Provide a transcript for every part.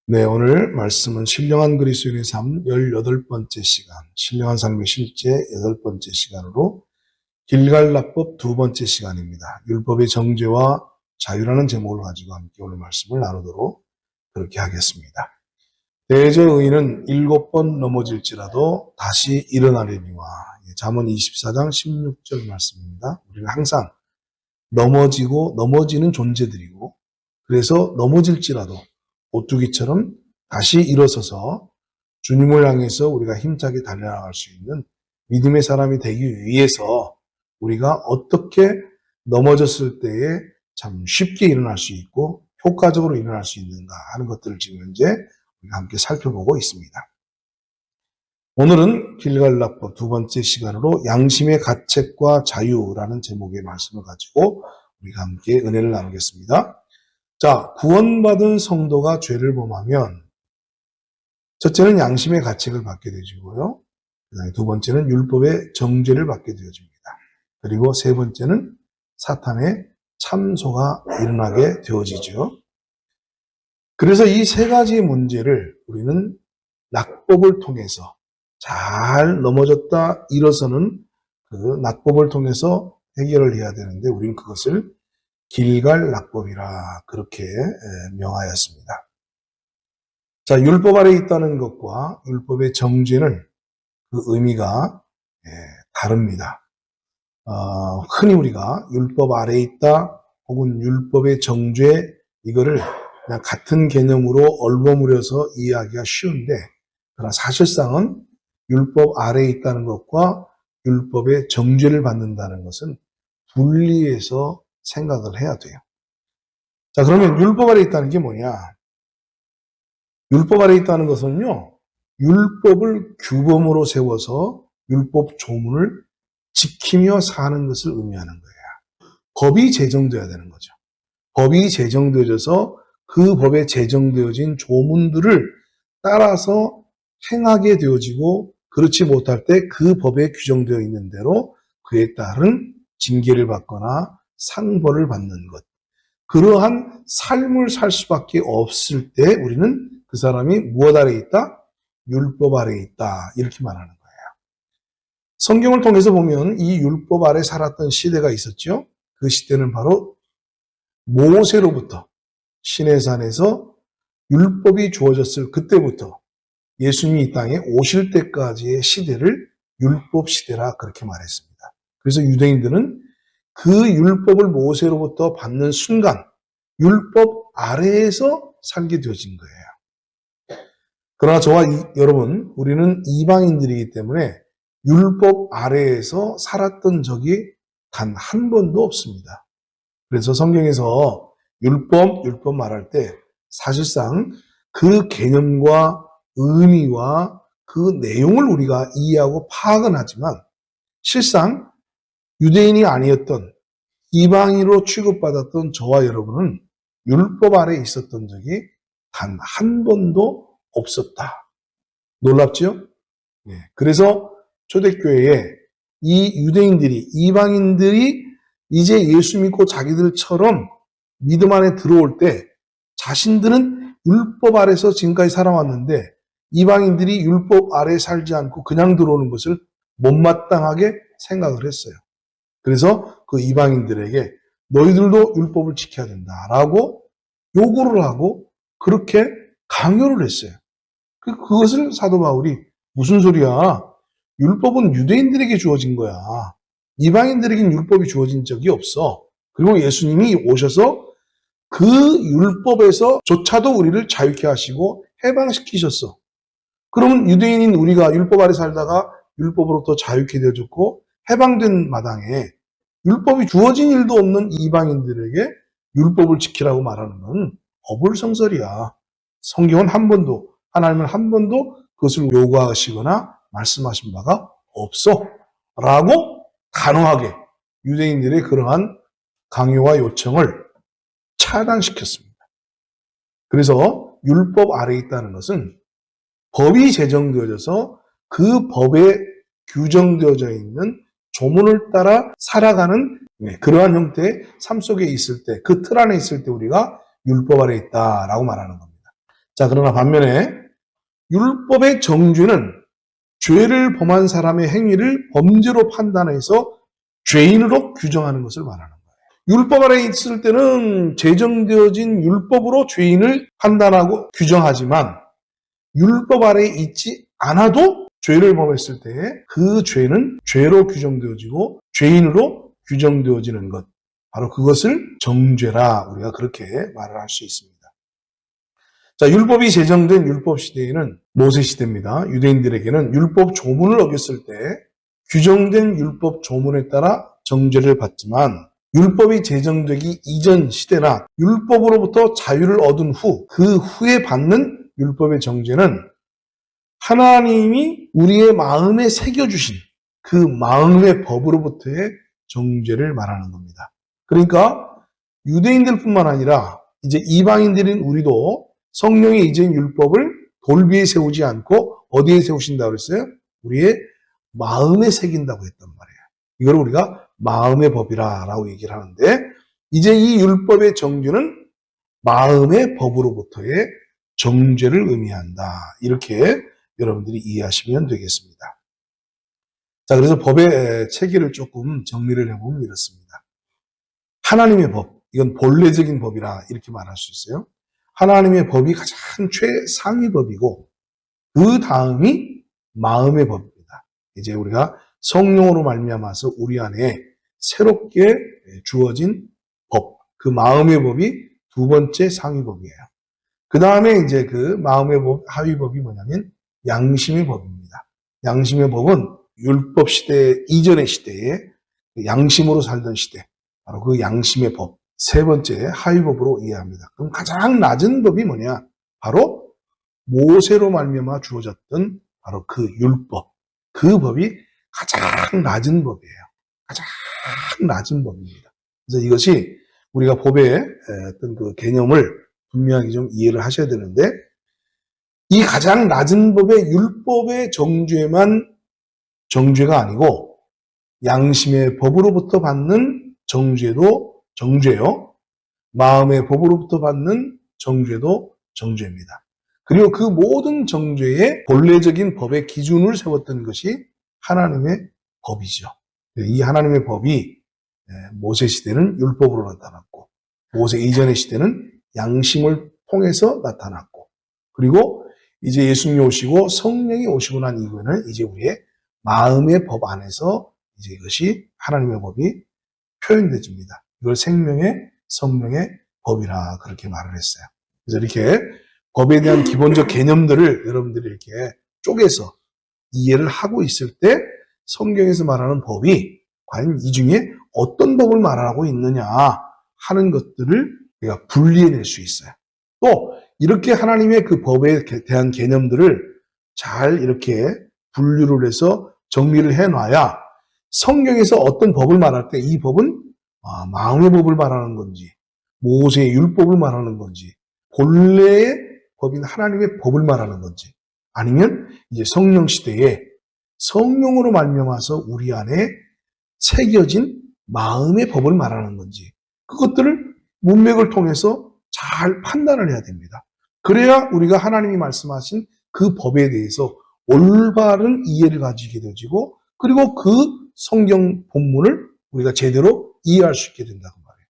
네, 오늘 말씀은 신령한 그리스도인의 삶 18번째 시간, 신령한 삶의 실제 8번째 시간으로 길갈라법 2번째 시간입니다. 율법의 정죄와 자유라는 제목을 가지고 함께 오늘 말씀을 나누도록 그렇게 하겠습니다. 대저 의인은 7번 넘어질지라도 다시 일어나려니와 잠언 24장 16절 말씀입니다. 우리는 항상 넘어지는 존재들이고 그래서 넘어질지라도 오뚜기처럼 다시 일어서서 주님을 향해서 우리가 힘차게 달려나갈 수 있는 믿음의 사람이 되기 위해서 우리가 어떻게 넘어졌을 때에 참 쉽게 일어날 수 있고 효과적으로 일어날 수 있는가 하는 것들을 지금 현재 우리가 함께 살펴보고 있습니다. 오늘은 길갈라법 2번째 시간으로 양심의 가책과 자유라는 제목의 말씀을 가지고 우리가 함께 은혜를 나누겠습니다. 자, 구원받은 성도가 죄를 범하면 첫째는 양심의 가책을 받게 되고요. 그다음에 두 번째는 율법의 정죄를 받게 되어집니다. 그리고 세 번째는 사탄의 참소가 일어나게 되어지죠. 그래서 이 세 가지 문제를 우리는 낙법을 통해서 잘 넘어졌다 일어서는 그 낙법을 통해서 해결을 해야 되는데 우리는 그것을 길갈 낙법이라 그렇게 명하였습니다. 자, 율법 아래에 있다는 것과 율법의 정죄는 그 의미가 다릅니다. 흔히 우리가 율법 아래에 있다 혹은 율법의 정죄 이거를 그냥 같은 개념으로 얼버무려서 이해하기가 쉬운데 그러나 사실상은 율법 아래에 있다는 것과 율법의 정죄를 받는다는 것은 분리해서 생각을 해야 돼요. 자, 그러면 율법 아래에 있다는 게 뭐냐? 율법 아래에 있다는 것은요, 율법을 규범으로 세워서 율법 조문을 지키며 사는 것을 의미하는 거예요. 법이 제정되어야 되는 거죠. 법이 제정되어져서 그 법에 제정되어진 조문들을 따라서 행하게 되어지고 그렇지 못할 때 그 법에 규정되어 있는 대로 그에 따른 징계를 받거나 상벌을 받는 것. 그러한 삶을 살 수밖에 없을 때 우리는 그 사람이 무엇 아래에 있다? 율법 아래에 있다. 이렇게 말하는 거예요. 성경을 통해서 보면 이 율법 아래 살았던 시대가 있었죠. 그 시대는 바로 모세로부터 시내산에서 율법이 주어졌을 그때부터 예수님이 이 땅에 오실 때까지의 시대를 율법 시대라 그렇게 말했습니다. 그래서 유대인들은 그 율법을 모세로부터 받는 순간 율법 아래에서 살게 되어진 거예요. 그러나 저와 여러분, 우리는 이방인들이기 때문에 율법 아래에서 살았던 적이 단 한 번도 없습니다. 그래서 성경에서 율법 말할 때 사실상 그 개념과 의미와 그 내용을 우리가 이해하고 파악은 하지만 실상 유대인이 아니었던 이방인으로 취급받았던 저와 여러분은 율법 아래에 있었던 적이 단 한 번도 없었다. 놀랍죠? 네. 그래서 초대교회에 이 유대인들이, 이방인들이 이제 예수 믿고 자기들처럼 믿음 안에 들어올 때 자신들은 율법 아래서 지금까지 살아왔는데 이방인들이 율법 아래 살지 않고 그냥 들어오는 것을 못마땅하게 생각을 했어요. 그래서 그 이방인들에게 너희들도 율법을 지켜야 된다라고 요구를 하고 그렇게 강요를 했어요. 그것을 사도 바울이 무슨 소리야? 율법은 유대인들에게 주어진 거야. 이방인들에게는 율법이 주어진 적이 없어. 그리고 예수님이 오셔서 그 율법에서조차도 우리를 자유케 하시고 해방시키셨어. 그러면 유대인인 우리가 율법 아래 살다가 율법으로부터 자유케 되어졌고 해방된 마당에 율법이 주어진 일도 없는 이방인들에게 율법을 지키라고 말하는 건 어불성설이야. 성경은 한 번도, 하나님은 한 번도 그것을 요구하시거나 말씀하신 바가 없어. 라고 단호하게 유대인들의 그러한 강요와 요청을 차단시켰습니다. 그래서 율법 아래에 있다는 것은 법이 제정되어져서 그 법에 규정되어져 있는 조문을 따라 살아가는 그러한 형태의 삶 속에 있을 때, 그 틀 안에 있을 때 우리가 율법 아래에 있다라고 말하는 겁니다. 자, 그러나 반면에 율법의 정죄는 죄를 범한 사람의 행위를 범죄로 판단해서 죄인으로 규정하는 것을 말하는 거예요. 율법 아래 있을 때는 제정되어진 율법으로 죄인을 판단하고 규정하지만 율법 아래 있지 않아도 죄를 범했을 때 그 죄는 죄로 규정되어지고 죄인으로 규정되어지는 것. 바로 그것을 정죄라 우리가 그렇게 말을 할 수 있습니다. 자, 율법이 제정된 율법 시대에는 모세 시대입니다. 유대인들에게는 율법 조문을 어겼을 때 규정된 율법 조문에 따라 정죄를 받지만 율법이 제정되기 이전 시대나 율법으로부터 자유를 얻은 후, 그 후에 받는 율법의 정죄는 하나님이 우리의 마음에 새겨주신 그 마음의 법으로부터의 정죄를 말하는 겁니다. 그러니까 유대인들뿐만 아니라 이제 이방인들인 우리도 성령의 이전 율법을 돌비에 세우지 않고 어디에 세우신다고 그랬어요? 우리의 마음에 새긴다고 했단 말이에요. 이걸 우리가 마음의 법이라고 얘기를 하는데 이제 이 율법의 정죄는 마음의 법으로부터의 정죄를 의미한다. 이렇게 여러분들이 이해하시면 되겠습니다. 자, 그래서 법의 체계를 조금 정리를 해보면 이렇습니다. 하나님의 법, 이건 본래적인 법이라 이렇게 말할 수 있어요. 하나님의 법이 가장 최상위 법이고 그 다음이 마음의 법입니다. 이제 우리가 성령으로 말미암아서 우리 안에 새롭게 주어진 법, 그 마음의 법이 두 번째 상위 법이에요. 그 다음에 이제 그 마음의 법, 하위 법이 뭐냐면 양심의 법입니다. 양심의 법은 율법 시대 이전의 시대에 양심으로 살던 시대, 바로 그 양심의 법, 세 번째 하위법으로 이해합니다. 그럼 가장 낮은 법이 뭐냐? 바로 모세로 말미암아 주어졌던 바로 그 율법, 그 법이 가장 낮은 법이에요. 가장 낮은 법입니다. 그래서 이것이 우리가 법의 어떤 그 개념을 분명히 좀 이해를 하셔야 되는데 이 가장 낮은 법의 율법의 정죄만 정죄가 아니고 양심의 법으로부터 받는 정죄도 정죄요. 마음의 법으로부터 받는 정죄도 정죄입니다. 그리고 그 모든 정죄의 본래적인 법의 기준을 세웠던 것이 하나님의 법이죠. 이 하나님의 법이 모세 시대는 율법으로 나타났고 모세 이전의 시대는 양심을 통해서 나타났고 그리고 이제 예수님이 오시고 성령이 오시고 난 이후에는 이제 우리의 마음의 법 안에서 이제 이것이 하나님의 법이 표현되집니다. 이걸 생명의 성령의 법이라 그렇게 말을 했어요. 그래서 이렇게 법에 대한 기본적 개념들을 여러분들이 이렇게 쪼개서 이해를 하고 있을 때 성경에서 말하는 법이 과연 이 중에 어떤 법을 말하고 있느냐 하는 것들을 우리가 분리해낼 수 있어요. 또 이렇게 하나님의 그 법에 대한 개념들을 잘 이렇게 분류를 해서 정리를 해놔야 성경에서 어떤 법을 말할 때 이 법은 마음의 법을 말하는 건지 모세의 율법을 말하는 건지 본래의 법인 하나님의 법을 말하는 건지 아니면 이제 성령 시대에 성령으로 말미암아서 우리 안에 새겨진 마음의 법을 말하는 건지 그것들을 문맥을 통해서 잘 판단을 해야 됩니다. 그래야 우리가 하나님이 말씀하신 그 법에 대해서 올바른 이해를 가지게 되어지고 그리고 그 성경 본문을 우리가 제대로 이해할 수 있게 된다고 말해요.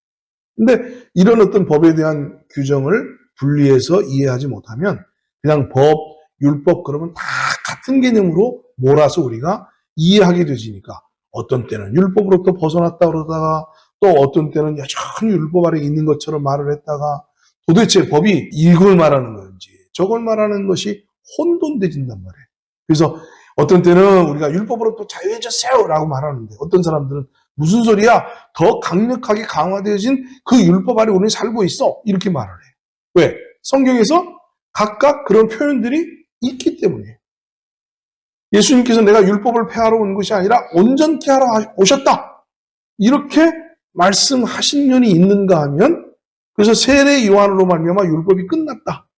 근데 이런 어떤 법에 대한 규정을 분리해서 이해하지 못하면 그냥 법, 율법 그러면 다 같은 개념으로 몰아서 우리가 이해하게 되지니까 어떤 때는 율법으로부터 벗어났다 그러다가 또 어떤 때는 여전히 율법 아래 있는 것처럼 말을 했다가 도대체 법이 이걸 말하는 건지 저걸 말하는 것이 혼돈되진단 말이에요. 그래서 어떤 때는 우리가 율법으로부터 자유해졌어요 라고 말하는데 어떤 사람들은 무슨 소리야? 더 강력하게 강화되어진 그 율법 아래 우리는 살고 있어. 이렇게 말을 해요. 왜? 성경에서 각각 그런 표현들이 있기 때문이에요. 예수님께서 내가 율법을 폐하러 온 것이 아니라 온전케 하러 오셨다. 이렇게 말씀하신 면이 있는가 하면 그래서 세례 요한으로 말미암아 율법이 끝났다.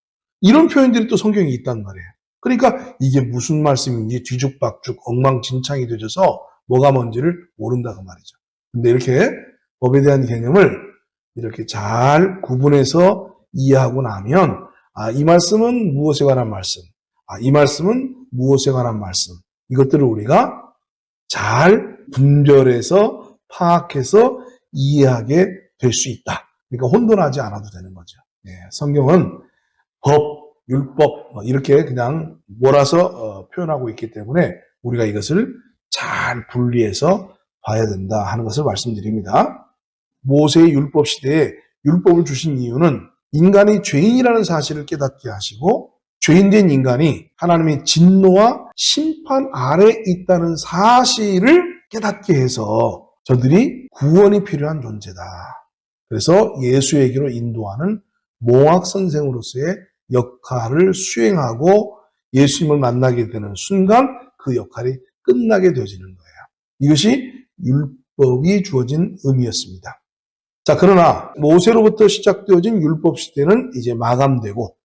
이런 표현들이 또 성경에 있단 말이에요. 그러니까 이게 무슨 말씀인지 뒤죽박죽 엉망진창이 되어서 뭐가 뭔지를 모른다고 말이죠. 근데 이렇게 법에 대한 개념을 이렇게 잘 구분해서 이해하고 나면 이 말씀은 무엇에 관한 말씀, 이 말씀은 무엇에 관한 말씀, 이것들을 우리가 잘 분별해서 파악해서 이해하게 될 수 있다. 그러니까 혼돈하지 않아도 되는 거죠. 성경은 법, 율법 이렇게 그냥 몰아서 표현하고 있기 때문에 우리가 이것을 잘 분리해서 봐야 된다 하는 것을 말씀드립니다. 모세의 율법 시대에 율법을 주신 이유는 인간이 죄인이라는 사실을 깨닫게 하시고 죄인된 인간이 하나님의 진노와 심판 아래 있다는 사실을 깨닫게 해서 저들이 구원이 필요한 존재다. 그래서 예수에게로 인도하는 몽학 선생으로서의 역할을 수행하고 예수님을 만나게 되는 순간 그 역할이 끝나게 되어지는 거예요. 이것이 율법이 주어진 의미였습니다. 자, 그러나 모세로부터 시작되어진 율법 시대는 이제 마감되고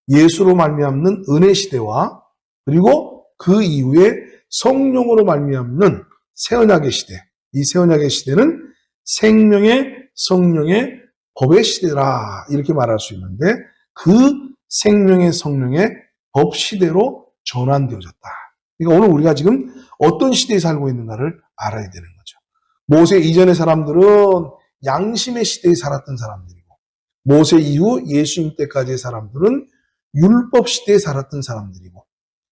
예수로 말미암는 은혜 시대와 그리고 그 이후에 성령으로 말미암는 새 언약의 시대, 이 새 언약의 시대는 생명의 성령의 법의 시대라 이렇게 말할 수 있는데 그 생명의 성령의 법 시대로 전환되어졌다. 그러니까 오늘 우리가 지금 어떤 시대에 살고 있는가를 알아야 되는 거죠. 모세 이전의 사람들은 양심의 시대에 살았던 사람들이고 모세 이후 예수님 때까지의 사람들은 율법 시대에 살았던 사람들이고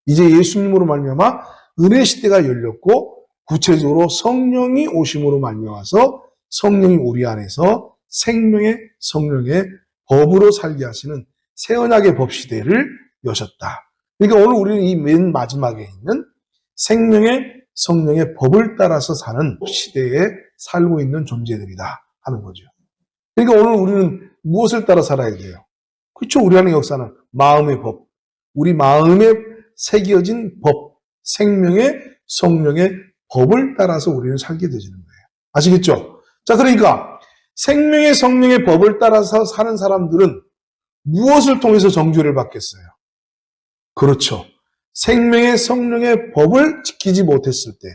이제 예수님으로 말미암아 은혜 시대가 열렸고 구체적으로 성령이 오심으로 말미암아서 성령이 우리 안에서 생명의 성령의 법으로 살게 하시는 새 언약의 법 시대를 여셨다. 그러니까 오늘 우리는 이 맨 마지막에 있는 생명의 성령의 법을 따라서 사는 시대에 살고 있는 존재들이다 하는 거죠. 그러니까 오늘 우리는 무엇을 따라 살아야 돼요? 그렇죠. 우리 안의 역사는 마음의 법, 우리 마음에 새겨진 법, 생명의 성령의 법을 따라서 우리는 살게 되지는 거예요. 아시겠죠? 자, 그러니까 생명의 성령의 법을 따라서 사는 사람들은 무엇을 통해서 정죄를 받겠어요? 그렇죠. 생명의 성령의 법을 지키지 못했을 때,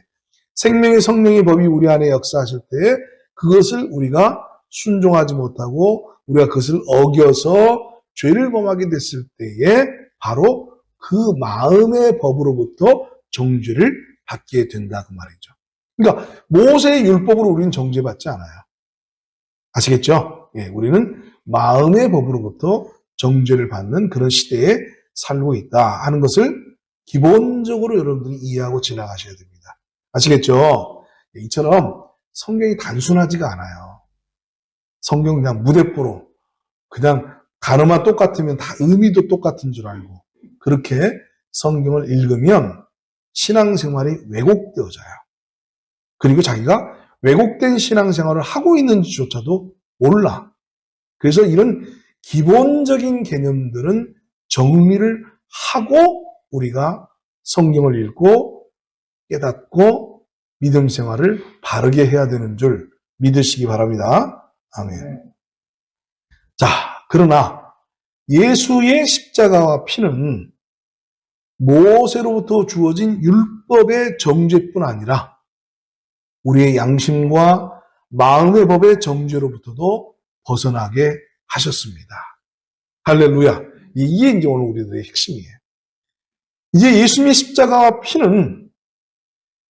생명의 성령의 법이 우리 안에 역사하실 때에 그것을 우리가 순종하지 못하고 우리가 그것을 어겨서 죄를 범하게 됐을 때에 바로 그 마음의 법으로부터 정죄를 받게 된다 그 말이죠. 그러니까 모세의 율법으로 우리는 정죄받지 않아요. 아시겠죠? 우리는 마음의 법으로부터 정죄를 받는 그런 시대에 살고 있다 하는 것을 기본적으로 여러분들이 이해하고 지나가셔야 됩니다. 아시겠죠? 이처럼 성경이 단순하지가 않아요. 성경 그냥 무대뽀로 그냥 단어만 똑같으면 다 의미도 똑같은 줄 알고 그렇게 성경을 읽으면 신앙생활이 왜곡되어져요. 그리고 자기가 왜곡된 신앙생활을 하고 있는지조차도 몰라. 그래서 이런 기본적인 개념들은 정리를 하고 우리가 성경을 읽고 깨닫고 믿음 생활을 바르게 해야 되는 줄 믿으시기 바랍니다. 아멘. 자, 그러나 예수의 십자가와 피는 모세로부터 주어진 율법의 정죄뿐 아니라 우리의 양심과 마음의 법의 정죄로부터도 벗어나게 하셨습니다. 할렐루야. 이게 이제 오늘 우리들의 핵심이에요. 이제 예수님의 십자가와 피는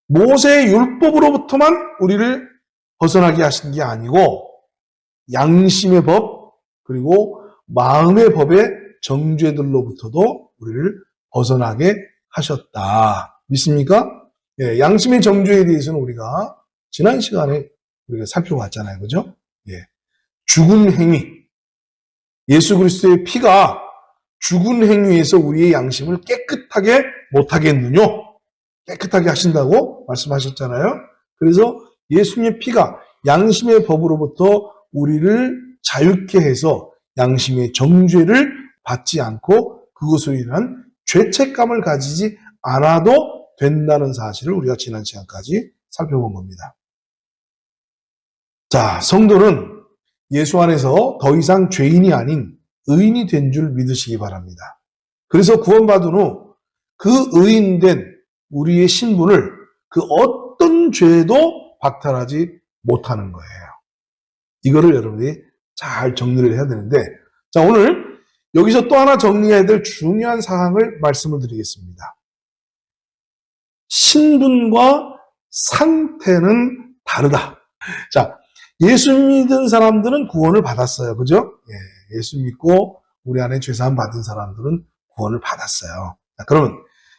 모세의 율법으로부터만 우리를 벗어나게 하신 게 아니고 양심의 법 그리고 마음의 법의 정죄들로부터도 우리를 벗어나게 하셨다. 믿습니까? 양심의 정죄에 대해서는 우리가 지난 시간에 우리가 살펴봤잖아요. 그죠? 죽은 행위. 예수 그리스도의 피가 죽은 행위에서 우리의 양심을 깨끗하게 못하겠느냐? 깨끗하게 하신다고 말씀하셨잖아요. 그래서 예수님의 피가 양심의 법으로부터 우리를 자유케 해서 양심의 정죄를 받지 않고 그것으로 인한 죄책감을 가지지 않아도 된다는 사실을 우리가 지난 시간까지 살펴본 겁니다. 자, 성도는 예수 안에서 더 이상 죄인이 아닌 의인이 된 줄 믿으시기 바랍니다. 그래서 구원받은 후 그 의인된 우리의 신분을 그 어떤 죄도 박탈하지 못하는 거예요. 이거를 여러분이 잘 정리를 해야 되는데, 자, 오늘 여기서 또 하나 정리해야 될 중요한 사항을 말씀을 드리겠습니다. 신분과 상태는 다르다. 자, 예수 믿은 사람들은 구원을 받았어요. 그죠? 예, 예수 믿고 우리 안에 죄사함 받은 사람들은 구원을 받았어요. 자, 그러면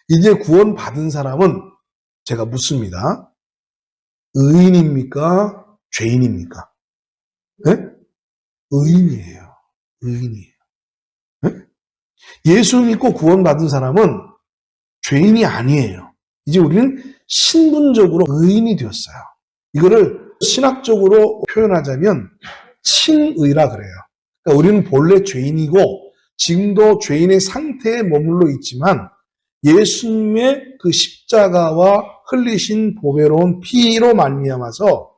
이제 구원 받은 사람은 제가 묻습니다. 의인입니까? 죄인입니까? 네? 의인이에요. 의인이에요. 네? 예수 믿고 구원 받은 사람은 죄인이 아니에요. 이제 우리는 신분적으로 의인이 되었어요. 이거를 신학적으로 표현하자면 칭의라 그래요. 그러니까 우리는 본래 죄인이고 지금도 죄인의 상태에 머물러 있지만 예수님의 그 십자가와 흘리신 보배로운 피로 말미암아서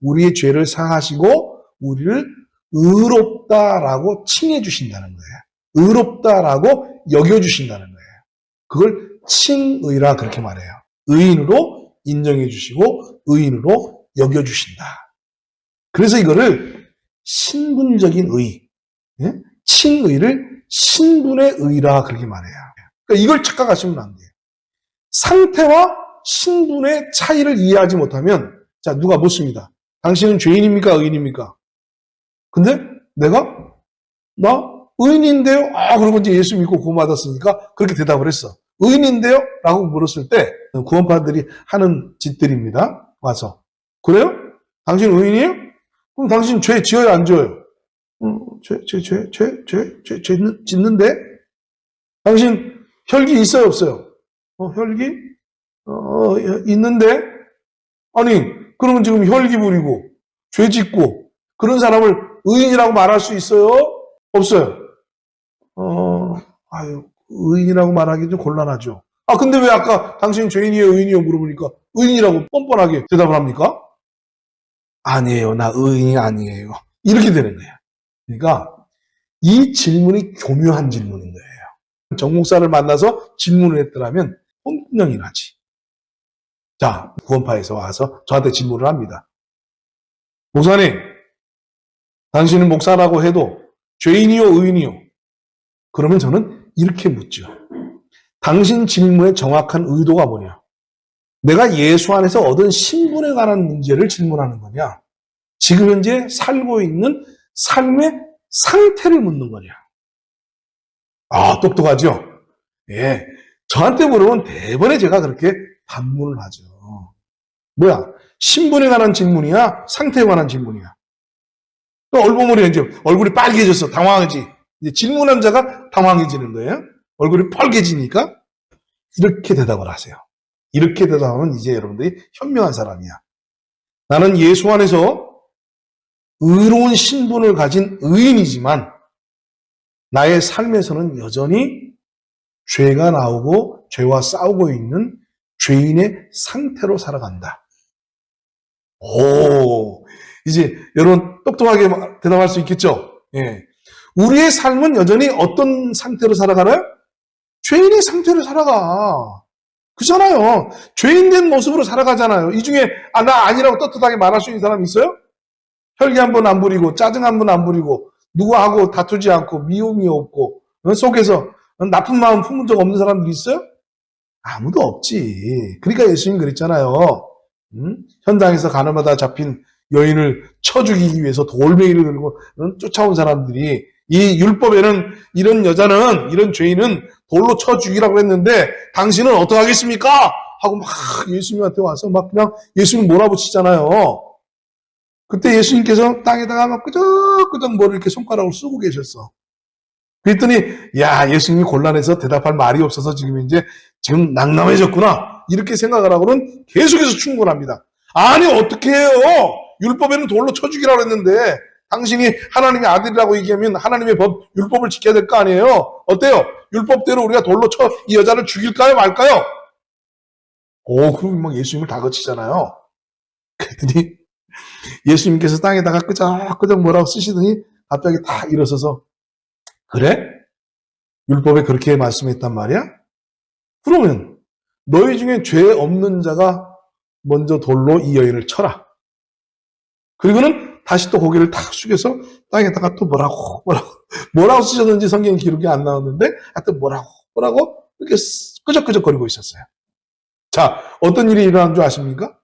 우리의 죄를 사하시고 우리를 의롭다라고 칭해 주신다는 거예요. 의롭다라고 여겨 주신다는 거예요. 그걸 칭의라 그렇게 말해요. 의인으로 인정해 주시고 의인으로 여겨 주신다. 그래서 이거를 신분적인 의, 칭의를 신분의 의라 그렇게 말해요. 그러니까 이걸 착각하시면 안 돼요. 상태와 신분의 차이를 이해하지 못하면 자 누가 묻습니다. 당신은 죄인입니까? 의인입니까? 근데 내가 나 의인인데요? 그러고 이제 예수 믿고 구원받았으니까 그렇게 대답을 했어. 의인인데요? 라고 물었을 때 구원파들이 하는 짓들입니다. 와서 그래요? 당신 의인이에요? 그럼 당신 죄 지어요 안 지어요? 죄 짓는데? 당신 혈기 있어요 없어요? 혈기? 있는데? 아니 그러면 지금 혈기 부리고 죄 짓고 그런 사람을 의인이라고 말할 수 있어요? 없어요? 의인이라고 말하기 좀 곤란하죠. 근데 왜 아까 당신 죄인이에요, 의인이에요 물어보니까 의인이라고 뻔뻔하게 대답을 합니까? 아니에요, 나 의인이 아니에요. 이렇게 되는 거예요. 그러니까 이 질문이 교묘한 질문인 거예요. 정목사를 만나서 질문을 했더라면 혼동이 나지. 자, 구원파에서 와서 저한테 질문을 합니다. 목사님, 당신은 목사라고 해도 죄인이요, 의인이요? 그러면 저는 이렇게 묻죠. 당신 질문의 정확한 의도가 뭐냐? 내가 예수 안에서 얻은 신분에 관한 문제를 질문하는 거냐? 지금 현재 살고 있는 삶의 상태를 묻는 거냐? 똑똑하죠? 예. 저한테 물으면 대번에 제가 그렇게 반문을 하죠. 뭐야? 신분에 관한 질문이야? 상태에 관한 질문이야? 또 얼버무려 이제 얼굴이 빨개졌어. 당황하지. 이제 질문한 자가 당황해지는 거예요. 얼굴이 빨개지니까 이렇게 대답을 하세요. 이렇게 대답하면 이제 여러분들이 현명한 사람이야. 나는 예수 안에서 의로운 신분을 가진 의인이지만 나의 삶에서는 여전히 죄가 나오고 죄와 싸우고 있는 죄인의 상태로 살아간다. 이제 여러분 똑똑하게 대답할 수 있겠죠? 예. 우리의 삶은 여전히 어떤 상태로 살아가나요? 죄인의 상태로 살아가. 그잖아요. 죄인된 모습으로 살아가잖아요. 이 중에 나 아니라고 떳떳하게 말할 수 있는 사람 있어요? 혈기 한 번 안 부리고 짜증 한 번 안 부리고 누구하고 다투지 않고 미움이 없고 속에서 나쁜 마음 품은 적 없는 사람들 있어요? 아무도 없지. 그러니까 예수님 그랬잖아요. 현장에서 가늠하다 잡힌 여인을 쳐 죽이기 위해서 돌멩이를 들고 쫓아온 사람들이 이 율법에는 이런 여자는 이런 죄인은 돌로 쳐 죽이라고 했는데 당신은 어떻게 하겠습니까? 하고 막 예수님한테 와서 막 그냥 예수님 몰아붙이잖아요. 그때 예수님께서 땅에다가 막 끄적끄적 뭐를 이렇게 손가락으로 쓰고 계셨어. 그랬더니 야 예수님이 곤란해서 대답할 말이 없어서 지금 낭낭해졌구나 이렇게 생각을 하고는 계속해서 충고합니다. 아니 어떻게 해요? 율법에는 돌로 쳐 죽이라고 했는데 당신이 하나님의 아들이라고 얘기하면 하나님의 법, 율법을 지켜야 될 거 아니에요? 어때요? 율법대로 우리가 돌로 쳐 이 여자를 죽일까요? 말까요? 그럼 막 예수님을 다그치잖아요. 그랬더니 예수님께서 땅에다가 끄적끄적 뭐라고 쓰시더니 갑자기 다 일어서서 그래? 율법에 그렇게 말씀했단 말이야? 그러면 너희 중에 죄 없는 자가 먼저 돌로 이 여인을 쳐라. 그리고는 다시 또 고개를 탁 숙여서 땅에다가 또 뭐라고 뭐라고 쓰셨는지 성경 기록이 안 나왔는데 하여튼 뭐라고 이렇게 끄적끄적거리고 있었어요. 자, 어떤 일이 일어난 줄 아십니까?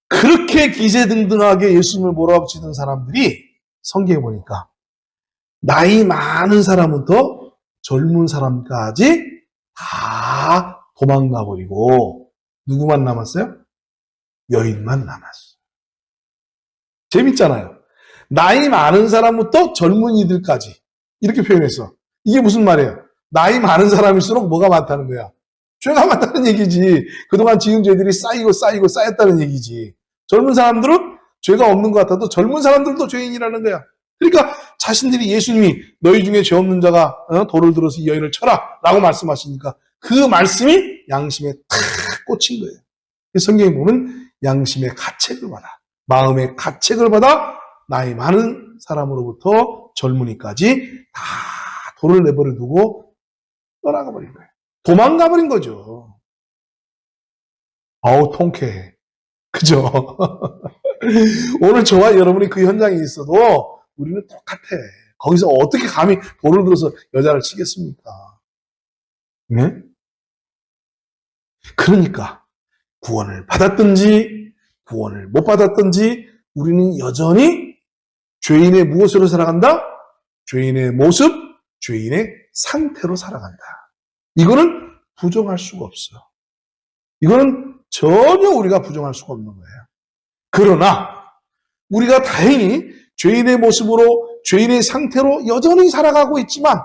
그렇게 기세등등하게 예수님을 몰아붙이던 사람들이 성경에 보니까 나이 많은 사람부터 젊은 사람까지 다 도망가 버리고 누구만 남았어요? 여인만 남았어요. 재밌잖아요. 나이 많은 사람부터 젊은이들까지 이렇게 표현했어. 이게 무슨 말이에요? 나이 많은 사람일수록 뭐가 많다는 거야? 죄가 많다는 얘기지. 그동안 지은 죄들이 쌓였다는 얘기지. 젊은 사람들은 죄가 없는 것 같아도 젊은 사람들도 죄인이라는 거야. 그러니까 자신들이 예수님이 너희 중에 죄 없는 자가 돌을 들어서 이 여인을 쳐라 라고 말씀하시니까 그 말씀이 양심에 탁 꽂힌 거예요. 성경에 보면 양심의 가책을 받아, 마음의 가책을 받아 나이 많은 사람으로부터 젊은이까지 다 돌을 내버려 두고 떠나가 버린 거예요. 도망가 버린 거죠. 아우 통쾌해. 그죠? 오늘 저와 여러분이 그 현장에 있어도 우리는 똑같아. 거기서 어떻게 감히 돌을 들어서 여자를 치겠습니까? 네? 그러니까 구원을 받았든지 구원을 못 받았든지 우리는 여전히 죄인의 무엇으로 살아간다? 죄인의 모습, 죄인의 상태로 살아간다. 이거는 부정할 수가 없어요. 이거는 전혀 우리가 부정할 수가 없는 거예요. 그러나 우리가 다행히 죄인의 모습으로 죄인의 상태로 여전히 살아가고 있지만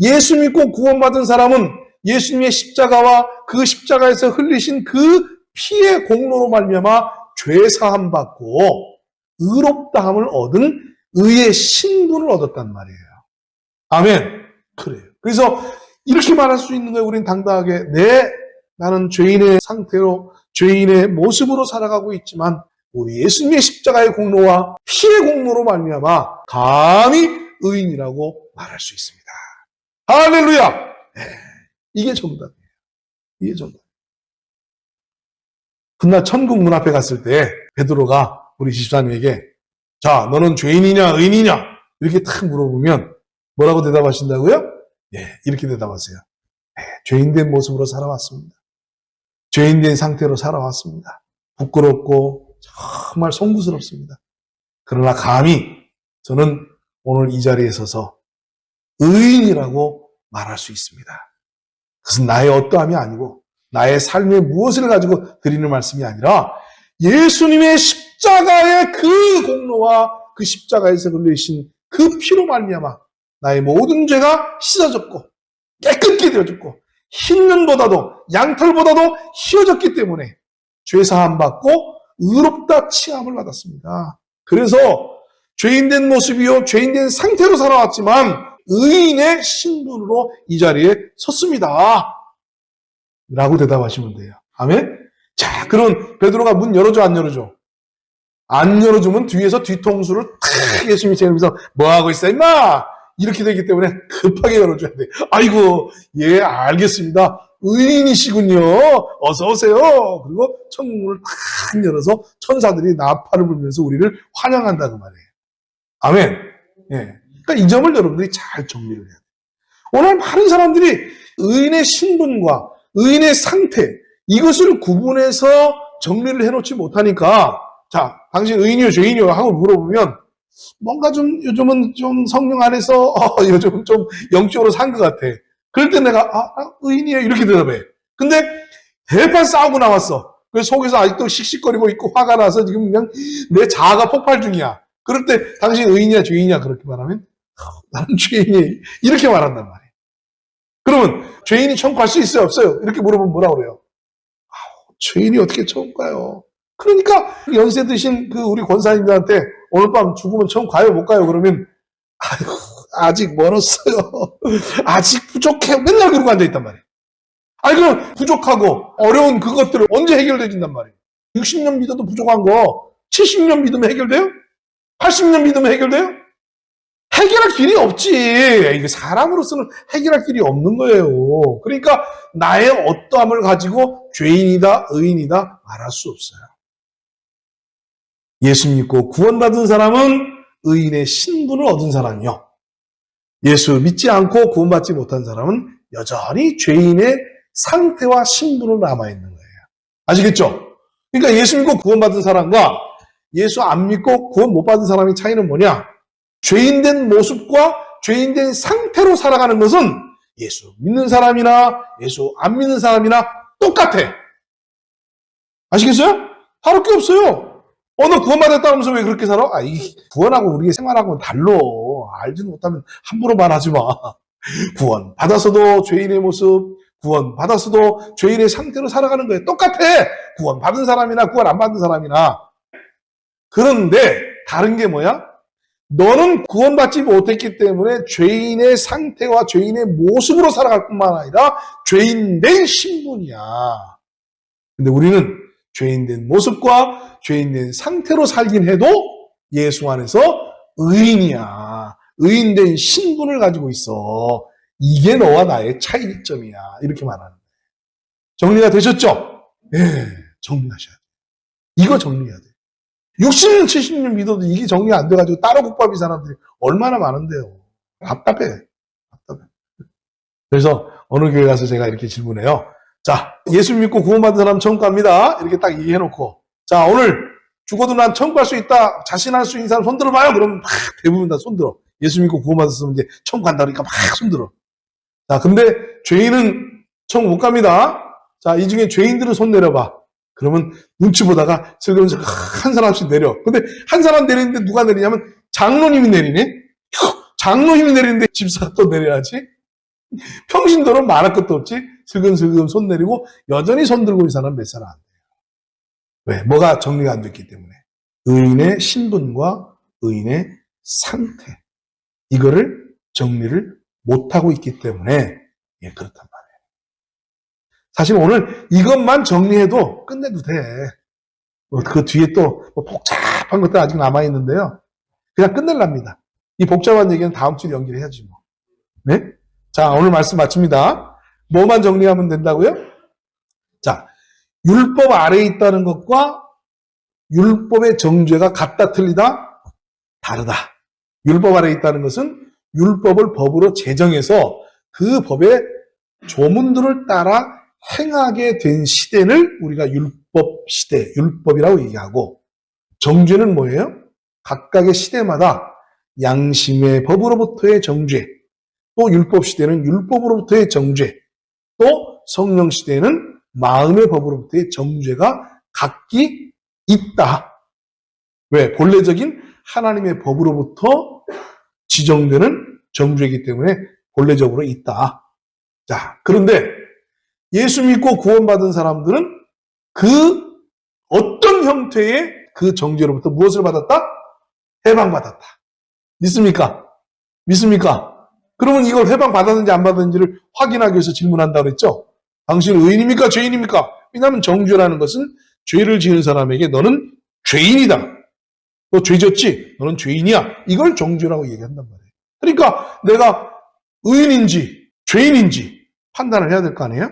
예수 믿고 구원받은 사람은 예수님의 십자가와 그 십자가에서 흘리신 그 피의 공로로 말미암아 죄 사함 받고 의롭다함을 얻은 의의 신분을 얻었단 말이에요. 아멘. 그래요. 그래서 이렇게 말할 수 있는 거예요. 우리는 당당하게 나는 죄인의 상태로 죄인의 모습으로 살아가고 있지만 우리 예수님의 십자가의 공로와 피의 공로로 말미암아 감히 의인이라고 말할 수 있습니다. 할렐루야. 이게 정답이에요. 이게 정답. 그날 천국 문 앞에 갔을 때 베드로가 우리 집사님에게 자, 너는 죄인이냐 의인이냐 이렇게 탁 물어보면 뭐라고 대답하신다고요? 이렇게 대답하세요. 죄인된 모습으로 살아왔습니다. 죄인된 상태로 살아왔습니다. 부끄럽고 정말 송구스럽습니다. 그러나 감히 저는 오늘 이 자리에 서서 의인이라고 말할 수 있습니다. 그것은 나의 어떠함이 아니고 나의 삶의 무엇을 가지고 드리는 말씀이 아니라 예수님의 십자가의 그 공로와 그 십자가에서 흘리신 그 피로 말미암아 나의 모든 죄가 씻어졌고 깨끗게 되어졌고 흰 눈보다도 양털보다도 희어졌기 때문에 죄사함 받고 의롭다 칭함을 받았습니다. 그래서 죄인된 모습이요 죄인된 상태로 살아왔지만 의인의 신분으로 이 자리에 섰습니다. 라고 대답하시면 돼요. 아멘? 자, 그럼 베드로가 문 열어줘 안 열어줘? 안 열어주면 뒤에서 뒤통수를 탁 예수님이 제면서 뭐하고 있어 임마? 이렇게 되기 때문에 급하게 열어줘야 돼. 아이고 예 알겠습니다. 의인이시군요. 어서 오세요. 그리고 천국문을 탁 열어서 천사들이 나팔을 불면서 우리를 환영한다 그 말이에요. 아멘. 예. 그러니까 이 점을 여러분들이 잘 정리를 해야 돼요. 오늘 많은 사람들이 의인의 신분과 의인의 상태 이것을 구분해서 정리를 해놓지 못하니까 자 당신 의인이요 죄인이요 하고 물어보면 뭔가 좀 요즘은 좀 성령 안에서 요즘은 좀 영적으로 산 것 같아. 그럴 때 내가 의인이에요 이렇게 대답해. 근데 대판 싸우고 나왔어. 그래서 속에서 아직도 씩씩거리고 있고 화가 나서 지금 그냥 내 자아가 폭발 중이야. 그럴 때 당신 의인이야 죄인이야 그렇게 말하면 나는 죄인이에요 이렇게 말한단 말이에요. 그러면 죄인이 천국 갈 수 있어요 없어요? 이렇게 물어보면 뭐라고 그래요? 죄인이 어떻게 천국 가요? 그러니까 연세 드신 그 우리 권사님들한테 오늘 밤 죽으면 천국 가요 못 가요? 그러면 아이고 아직 멀었어요. 아직 부족해요. 맨날 그러고 앉아있단 말이에요. 아니 그럼 부족하고 어려운 그것들을 언제 해결되진단 말이에요. 60년 믿어도 부족한 거 70년 믿으면 해결돼요? 80년 믿으면 해결돼요? 해결할 길이 없지. 이게 사람으로서는 해결할 길이 없는 거예요. 그러니까 나의 어떠함을 가지고 죄인이다 의인이다 말할 수 없어요. 예수 믿고 구원받은 사람은 의인의 신분을 얻은 사람이요. 예수 믿지 않고 구원받지 못한 사람은 여전히 죄인의 상태와 신분으로 남아있는 거예요. 아시겠죠? 그러니까 예수 믿고 구원받은 사람과 예수 안 믿고 구원 못 받은 사람의 차이는 뭐냐? 죄인된 모습과 죄인된 상태로 살아가는 것은 예수 믿는 사람이나 예수 안 믿는 사람이나 똑같아. 아시겠어요? 다를 게 없어요. 너 구원받았다면서 왜 그렇게 살아? 이 구원하고 우리의 생활하고는 달라. 알지도 못하면 함부로 말하지 마. 구원 받아서도 죄인의 모습, 구원 받아서도 죄인의 상태로 살아가는 거예요. 똑같아. 구원 받은 사람이나 구원 안 받은 사람이나. 그런데 다른 게 뭐야? 너는 구원받지 못했기 때문에 죄인의 상태와 죄인의 모습으로 살아갈 뿐만 아니라 죄인된 신분이야. 근데 우리는 죄인된 모습과 죄인된 상태로 살긴 해도 예수 안에서 의인이야. 의인된 신분을 가지고 있어. 이게 너와 나의 차이점이야. 이렇게 말하는 거예요. 정리가 되셨죠? 네, 정리하셔야 돼요. 이거 정리해야 돼요. 60년, 70년 믿어도 이게 정리 안 돼가지고 따로 국밥이 사람들이 얼마나 많은데요. 답답해. 그래서 어느 교회 가서 제가 이렇게 질문해요. 자, 예수 믿고 구원받은 사람 천국 갑니다. 이렇게 딱 얘기해놓고. 자, 오늘 죽어도 난 천국 갈 수 있다. 자신할 수 있는 사람 손 들어봐요. 그러면 막 대부분 다 손 들어. 예수 믿고 구원받았으면 이제 천국 간다 그러니까 막 손 들어. 자, 근데 죄인은 천국 못 갑니다. 자, 이 중에 죄인들은 손 내려봐. 그러면 눈치 보다가 슬금슬금 한 사람씩 내려. 근데 한 사람 내리는데 누가 내리냐면 장로님이 내리네? 장로님이 내리는데 집사가 또 내려야지? 평신도는 말할 것도 없지? 슬금슬금 손 내리고 여전히 손 들고 있는 사람 몇 사람 안 돼요. 왜? 뭐가 정리가 안 됐기 때문에. 의인의 신분과 의인의 상태. 이거를 정리를 못하고 있기 때문에 그렇단 말이에요. 사실 오늘 이것만 정리해도 끝내도 돼. 그 뒤에 또 복잡한 것들 아직 남아있는데요. 그냥 끝낼랍니다. 이 복잡한 얘기는 다음 주에 연결해야지 뭐. 네? 자, 오늘 말씀 마칩니다. 뭐만 정리하면 된다고요? 자, 율법 아래에 있다는 것과 율법의 정죄가 같다 틀리다? 다르다. 율법 아래에 있다는 것은 율법을 법으로 제정해서 그 법의 조문들을 따라 행하게 된 시대를 우리가 율법 시대, 율법이라고 얘기하고, 정죄는 뭐예요? 각각의 시대마다 양심의 법으로부터의 정죄, 또 율법 시대는 율법으로부터의 정죄, 또 성령 시대는 마음의 법으로부터의 정죄가 각기 있다. 왜? 본래적인 하나님의 법으로부터 지정되는 정죄이기 때문에 본래적으로 있다. 자, 그런데 예수 믿고 구원받은 사람들은 그 어떤 형태의 그 정죄로부터 무엇을 받았다? 해방받았다. 믿습니까? 믿습니까? 그러면 이걸 해방받았는지 안 받았는지를 확인하기 위해서 질문한다고 그랬죠? 당신은 의인입니까? 죄인입니까? 왜냐하면 정죄라는 것은 죄를 지은 사람에게 너는 죄인이다. 너 죄 졌지? 너는 죄인이야. 이걸 정죄라고 얘기한단 말이에요. 그러니까 내가 의인인지 죄인인지 판단을 해야 될 거 아니에요?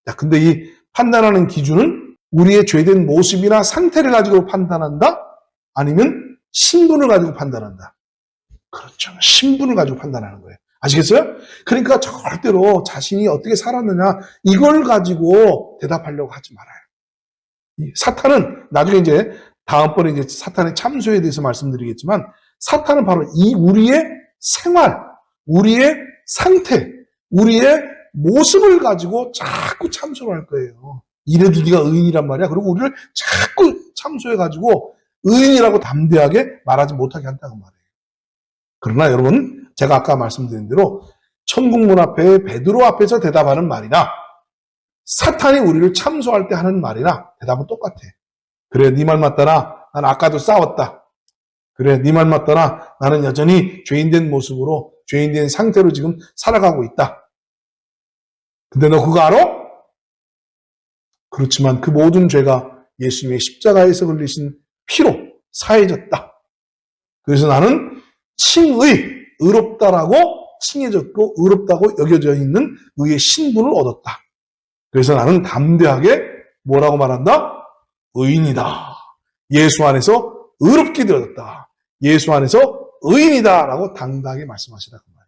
자, 근데 이 판단하는 기준은 우리의 죄된 모습이나 상태를 가지고 판단한다? 아니면 신분을 가지고 판단한다? 그렇죠. 신분을 가지고 판단하는 거예요. 아시겠어요? 그러니까 절대로 자신이 어떻게 살았느냐 이걸 가지고 대답하려고 하지 말아요. 사탄은 나중에 이제 다음번에 이제 사탄의 참소에 대해서 말씀드리겠지만 사탄은 바로 이 우리의 생활, 우리의 상태, 우리의 모습을 가지고 자꾸 참소를 할 거예요. 이래도 네가 의인이란 말이야. 그리고 우리를 자꾸 참소해가지고 의인이라고 담대하게 말하지 못하게 한다는 말이에요. 그러나 여러분, 제가 아까 말씀드린 대로 천국문 앞에 베드로 앞에서 대답하는 말이나 사탄이 우리를 참소할 때 하는 말이나 대답은 똑같아. 그래, 네 말 맞더라. 난 아까도 싸웠다. 그래, 네 말 맞더라. 나는 여전히 죄인된 모습으로, 죄인된 상태로 지금 살아가고 있다. 근데 너 그거 알아? 그렇지만 그 모든 죄가 예수님의 십자가에서 흘리신 피로 사해졌다. 그래서 나는 의롭다라고 칭해졌고 의롭다고 여겨져 있는 의의 신분을 얻었다. 그래서 나는 담대하게 뭐라고 말한다? 의인이다. 예수 안에서 의롭게 되었다. 예수 안에서 의인이다라고 당당하게 말씀하시라 그 말이에요.